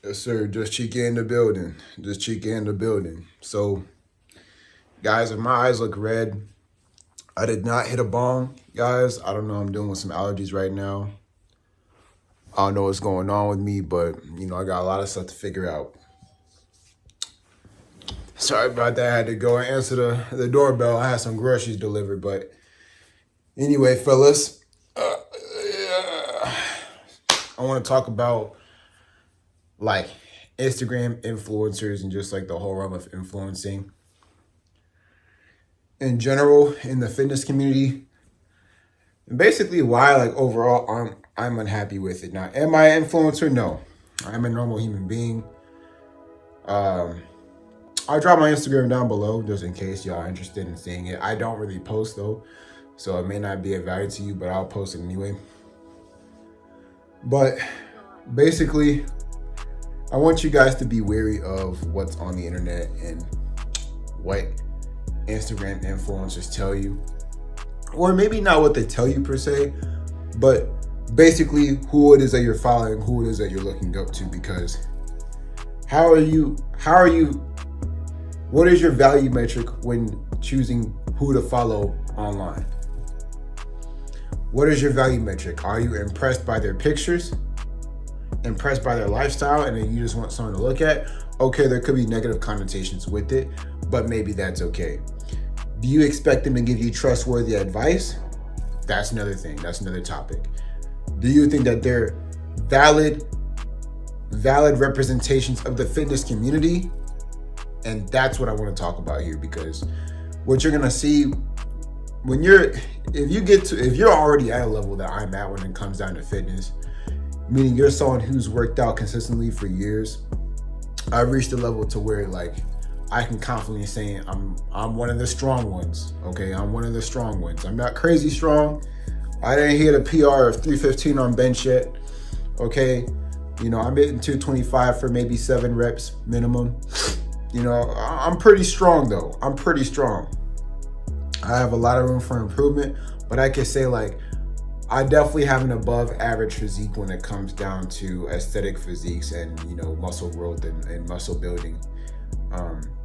Yes, sir. Just Chike in the building. Just Chike in the building. So, guys, if my eyes look red, I did not hit a bong, guys. I don't know. I'm dealing with some allergies right now. I don't know what's going on with me, but I got a lot of stuff to figure out. Sorry about that. I had to go and answer the doorbell. I had some groceries delivered, but anyway, fellas, I want to talk about like Instagram influencers and just like the whole realm of influencing in general in the fitness community. And basically why like overall I'm unhappy with it. Now, am I an influencer? No. I'm a normal human being. I'll drop my Instagram down below just in case y'all are interested in seeing it. I don't really post though, so it may not be of value to you, but I'll post it anyway. But basically, I want you guys to be wary of what's on the internet and what Instagram influencers tell you. Or maybe not what they tell you per se, but basically who it is that you're following, who it is that you're looking up to, because what is your value metric when choosing who to follow online? What is your value metric? Are you impressed by their pictures? Impressed by their lifestyle, and then you just want someone to look at? Okay, there could be negative connotations with it, but maybe that's okay. Do you expect them to give you trustworthy advice? That's another thing. That's another topic. Do you think that they're valid representations of the fitness community? And that's what I want to talk about here, because what you're gonna see if you're already at a level that I'm at when it comes down to fitness, meaning you're someone who's worked out consistently for years. I've reached a level to where like I can confidently say I'm one of the strong ones. Okay, I'm one of the strong ones. I'm not crazy strong. I didn't hit a PR of 315 on bench yet. Okay, I'm hitting 225 for maybe 7 reps minimum. I'm pretty strong though. I'm pretty strong. I have a lot of room for improvement, but I can say like I definitely have an above average physique when it comes down to aesthetic physiques and muscle growth and muscle building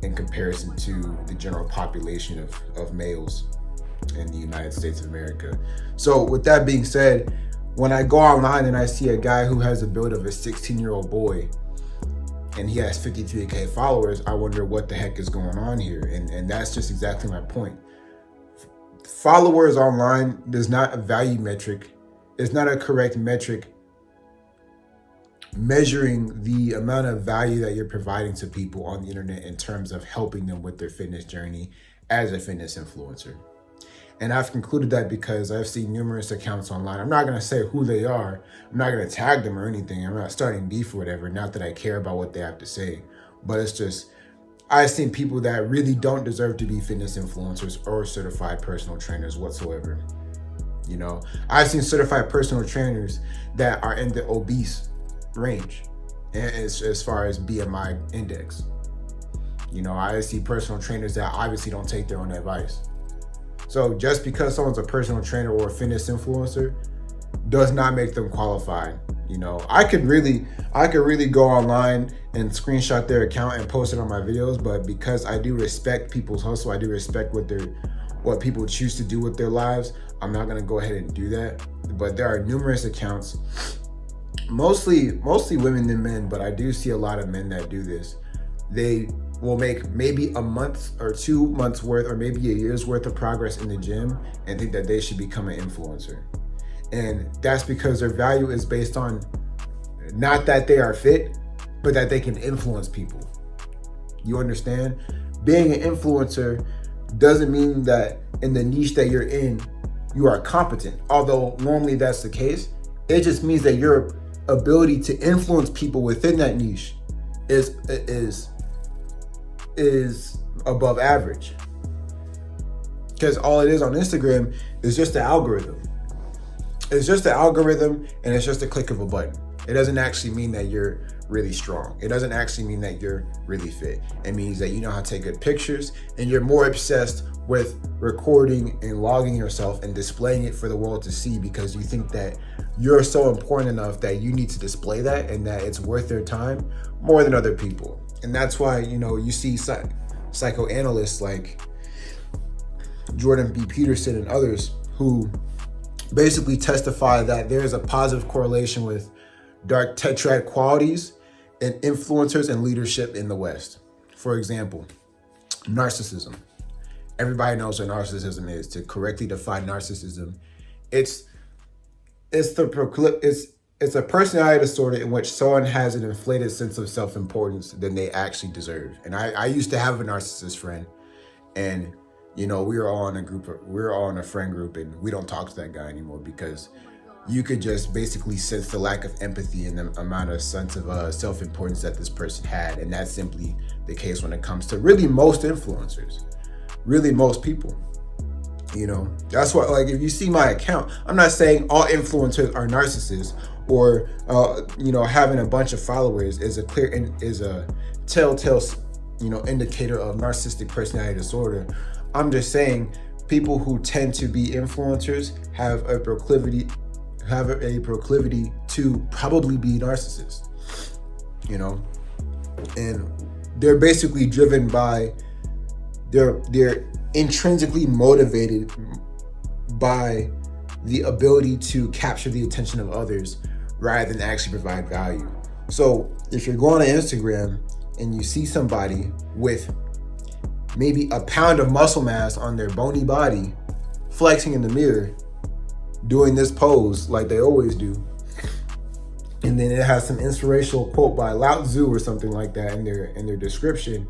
in comparison to the general population of males in the United States of America. So with that being said, when I go online and I see a guy who has the build of a 16-year-old boy and he has 53K followers, I wonder what the heck is going on here. And that's just exactly my point. Followers online is not a value metric. It's not a correct metric measuring the amount of value that you're providing to people on the internet in terms of helping them with their fitness journey as a fitness influencer. And I've concluded that because I've seen numerous accounts online. I'm not going to say who they are. I'm not going to tag them or anything. I'm not starting beef or whatever. Not that I care about what they have to say, but it's just, I've seen people that really don't deserve to be fitness influencers or certified personal trainers whatsoever. I've seen certified personal trainers that are in the obese range as far as BMI index. I see personal trainers that obviously don't take their own advice. So just because someone's a personal trainer or a fitness influencer does not make them qualified. I could really go online and screenshot their account and post it on my videos, but because I do respect people's hustle, I do respect what people choose to do with their lives, I'm not gonna go ahead and do that. But there are numerous accounts, mostly women than men, but I do see a lot of men that do this. They will make maybe a month or 2 months worth or maybe a year's worth of progress in the gym and think that they should become an influencer. And that's because their value is based on not that they are fit, but that they can influence people. You understand? Being an influencer doesn't mean that in the niche that you're in, you are competent. Although normally that's the case. It just means that your ability to influence people within that niche is above average. Because all it is on Instagram is just the algorithm. It's just the algorithm, and it's just a click of a button. It doesn't actually mean that you're really strong. It doesn't actually mean that you're really fit. It means that you know how to take good pictures and you're more obsessed with recording and logging yourself and displaying it for the world to see because you think that you're so important enough that you need to display that and that it's worth their time more than other people. And that's why, you see psychoanalysts like Jordan B. Peterson and others who basically testify that there's a positive correlation with dark tetrad qualities and influencers and leadership in the West. For example, narcissism. Everybody knows what narcissism is. To correctly define narcissism, it's a personality disorder in which someone has an inflated sense of self-importance than they actually deserve. And I used to have a narcissist friend, and we were all in a friend group, and we don't talk to that guy anymore because you could just basically sense the lack of empathy and the amount of sense of self-importance that this person had. And that's simply the case when it comes to really most influencers, really most people. That's why, like, if you see my account, I'm not saying all influencers are narcissists or, having a bunch of followers is a telltale, indicator of narcissistic personality disorder. I'm just saying people who tend to be influencers have a proclivity to probably be narcissists, and they're basically driven by, they're intrinsically motivated by the ability to capture the attention of others rather than actually provide value. So if you're going on Instagram and you see somebody with maybe a pound of muscle mass on their bony body, flexing in the mirror, doing this pose like they always do, and then it has some inspirational quote by Lao Tzu or something like that in their description,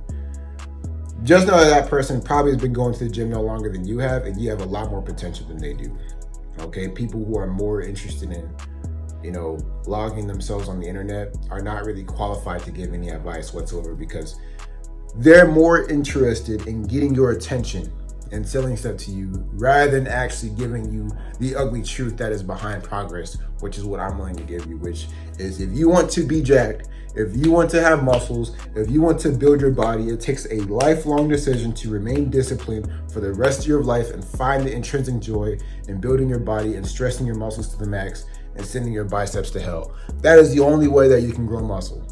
just know that person probably has been going to the gym no longer than you have, and you have a lot more potential than they do. Okay, people who are more interested in logging themselves on the internet are not really qualified to give any advice whatsoever, because they're more interested in getting your attention and selling stuff to you rather than actually giving you the ugly truth that is behind progress, which is what I'm willing to give you, which is, if you want to be jacked, if you want to have muscles, if you want to build your body, it takes a lifelong decision to remain disciplined for the rest of your life and find the intrinsic joy in building your body and stressing your muscles to the max and sending your biceps to hell. That is the only way that you can grow muscle.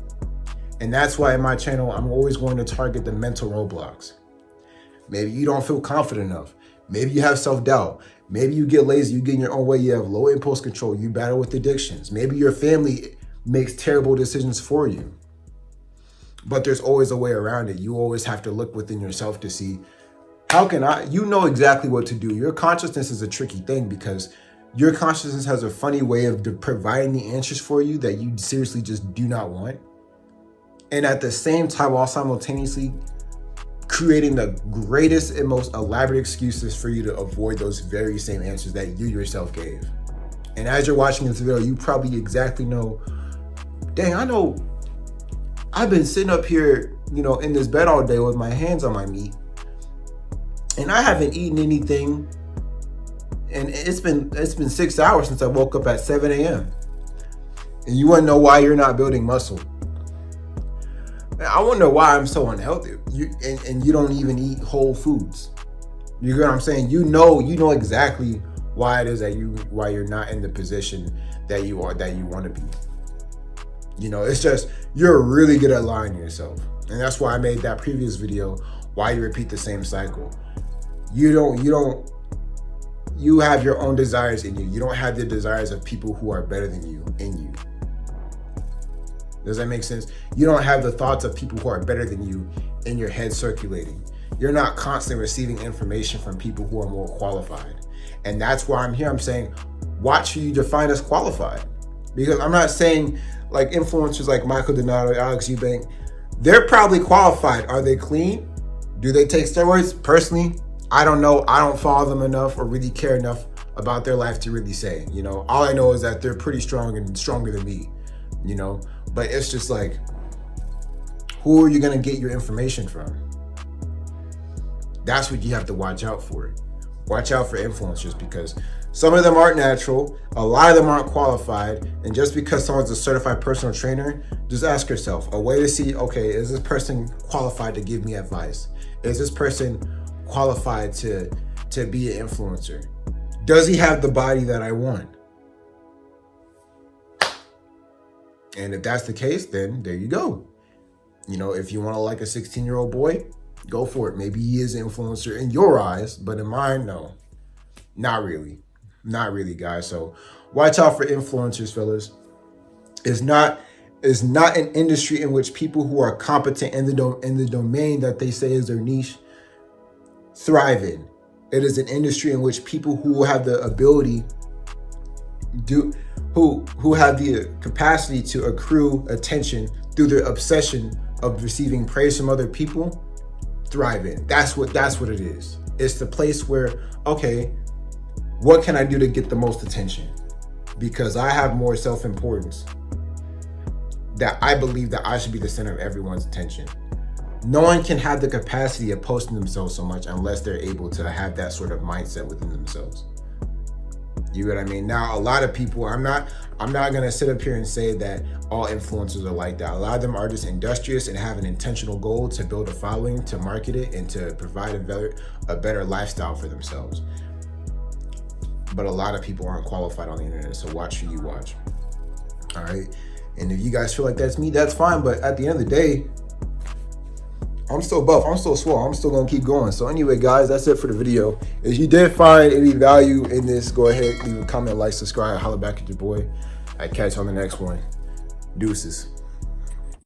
And that's why in my channel, I'm always going to target the mental roadblocks. Maybe you don't feel confident enough. Maybe you have self-doubt. Maybe you get lazy, you get in your own way, you have low impulse control, you battle with addictions. Maybe your family makes terrible decisions for you. But there's always a way around it. You always have to look within yourself to see, you know exactly what to do. Your consciousness is a tricky thing because your consciousness has a funny way of providing the answers for you that you seriously just do not want. And at the same time, while simultaneously creating the greatest and most elaborate excuses for you to avoid those very same answers that you yourself gave. And as you're watching this video, you probably exactly know, dang, I know I've been sitting up here, in this bed all day with my hands on my meat, and I haven't eaten anything, and it's been 6 hours since I woke up at 7 a.m. And you want to know why you're not building muscle. I wonder why I'm so unhealthy. And you don't even eat whole foods. You get what I'm saying? You know exactly why it is why you're not in the position that you want to be. It's just, you're really good at lying to yourself. And that's why I made that previous video, why you repeat the same cycle. You have your own desires in you. You don't have the desires of people who are better than you in you. Does that make sense? You don't have the thoughts of people who are better than you in your head circulating. You're not constantly receiving information from people who are more qualified. And that's why I'm here. I'm saying, watch who you define as qualified. Because I'm not saying like influencers like Michael Donato, Alex Eubank, they're probably qualified. Are they clean? Do they take steroids? Personally, I don't know. I don't follow them enough or really care enough about their life to really say. All I know is that they're pretty strong and stronger than me. But it's just like, who are you going to get your information from? That's what you have to watch out for. Watch out for influencers, because some of them aren't natural, a lot of them aren't qualified, and just because someone's a certified personal trainer, just ask yourself a way to see, okay, is this person qualified to give me advice? Is this person qualified to be an influencer? Does he have the body that I want? And if that's the case, then there you go. You know, if you want to like a 16-year-old boy, go for it. Maybe he is an influencer in your eyes, but in mine, no. Not really. Not really, guys. So watch out for influencers, fellas. It's not an industry in which people who are competent in the domain that they say is their niche thrive in. It is an industry in which people who have the ability who have the capacity to accrue attention through their obsession of receiving praise from other people thrive in. That's what it is. It's the place where, okay, what can I do to get the most attention? Because I have more self-importance, that I believe that I should be the center of everyone's attention. No one can have the capacity of posting themselves so much unless they're able to have that sort of mindset within themselves. You know what I mean? Now, a lot of people, I'm not gonna sit up here and say that all influencers are like that. A lot of them are just industrious and have an intentional goal to build a following, to market it, and to provide a better lifestyle for themselves. But a lot of people aren't qualified on the internet, so watch who you watch. All right? And if you guys feel like that's me, that's fine. But at the end of the day, I'm still buff, I'm still swole, I'm still gonna keep going. So anyway, guys, that's it for the video. If you did find any value in this, go ahead, leave a comment, like, subscribe, holler back at your boy. I catch you on the next one. Deuces.